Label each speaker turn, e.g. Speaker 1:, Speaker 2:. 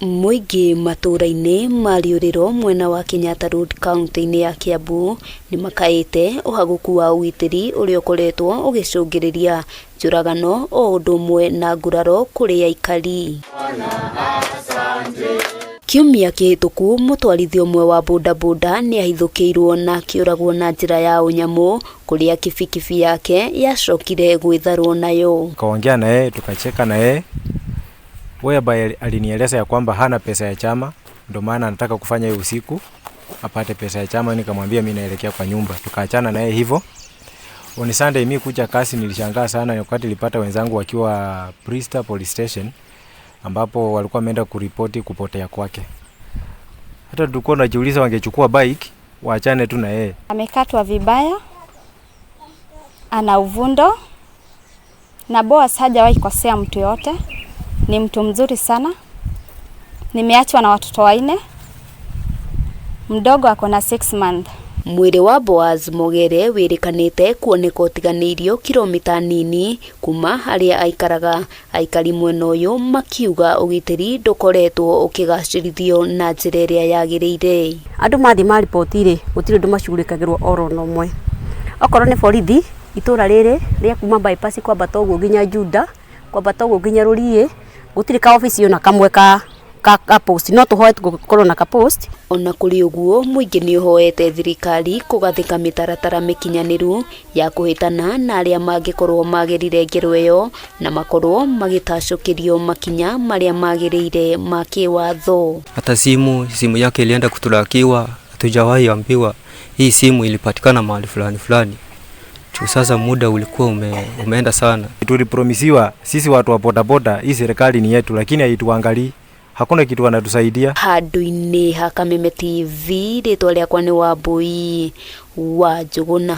Speaker 1: Muingi matũra-inĩ mariũrĩro mwena wa Kenyatta Road kaunti-inĩ ya Kiambu nĩ makaĩte ũhagũku wa ũgitĩri ũrĩa ũkoretwo ũgĩcũngĩrĩria njũragano o ũndũ ũmwe na nguraro kũrĩ aikari. Kiumia kĩhĩtũku mũtwarithia ũmwe wa bodaboda nĩ ahithũkĩirwo na akĩũragwo na njĩra ya ũnyamũ kũrĩa kibikibi yake yacokire gwĩtharwo nayo.
Speaker 2: Kaongea na yeye tukacheka na yeye, whereby alinieleza ya kwamba hana pesa ya chama, ndio maana anataka kufanya hiyo usiku apate pesa ya chama. Nikamwambia mimi naelekea kwa nyumba, tukaachana na yeye hivyo. On Sunday mimi kuja kasi nilishangaa sana wakati nilipata wenzangu wakiwa Prista Police Station ambapo walikuwa wameenda kuripoti kupotea kwake. Hata tulikuwa tunajiuliza wangechukua bike waachane tu na yeye.
Speaker 3: Amekatwa vibaya, ana uvundo na boss hajawahi kosea mtu yote. Ni mtu mzuri sana. Nimeachwa na watoto 4. Mdogo ako na 6 months.
Speaker 1: Mwĩrĩ wa Boaz Mogere wĩrĩkanĩte kuoneka ũtiganĩirio kilomita nini kuma harĩa aikaraga. Aikari mwena ũyũ makiuga ũgitĩri ndũkoretwo ũkĩgacĩrithio na njĩra ĩrĩa yagĩrĩire.
Speaker 4: Andũ mathi maripoti-rĩ gũtirĩ ũndũ macugurĩkagĩrwo oro no ũmwe. Okorwo nĩ borithi itũra rĩrĩ rĩa kuma bypass kwambata ũguo nginya Juda, kwambata ũguo nginya Rũriĩ, gũtirĩ ka ofisi ona kamwe ka post, no tũhoe gũkorwo na ka post.
Speaker 1: Ona kũrĩ ũguo mũingĩ nĩ ũhoete thirikari kũgathĩka mĩtaratara mĩkinyanĩru ya kũhĩtana na arĩa mangĩkorwo magerire ngero ĩyo na makorwo magĩtacũkĩrio makinya marĩa magĩrĩire ma kĩwatho.
Speaker 5: Hata simu yake ilienda kutulakiwa, hatujawahi ambiwa hii simu ilipatikana mahali fulani. Sasa muda ulikuwa umeenda sana.
Speaker 2: Tulipromisiwa sisi watu wa bodaboda hii serikali ni yetu, lakini haituangalii. Hakuna kitu wanatusaidia.
Speaker 1: Handũ-inĩ ha Kameme TV, rĩtwa rĩakwa nĩ Wambui wa Njũgũna.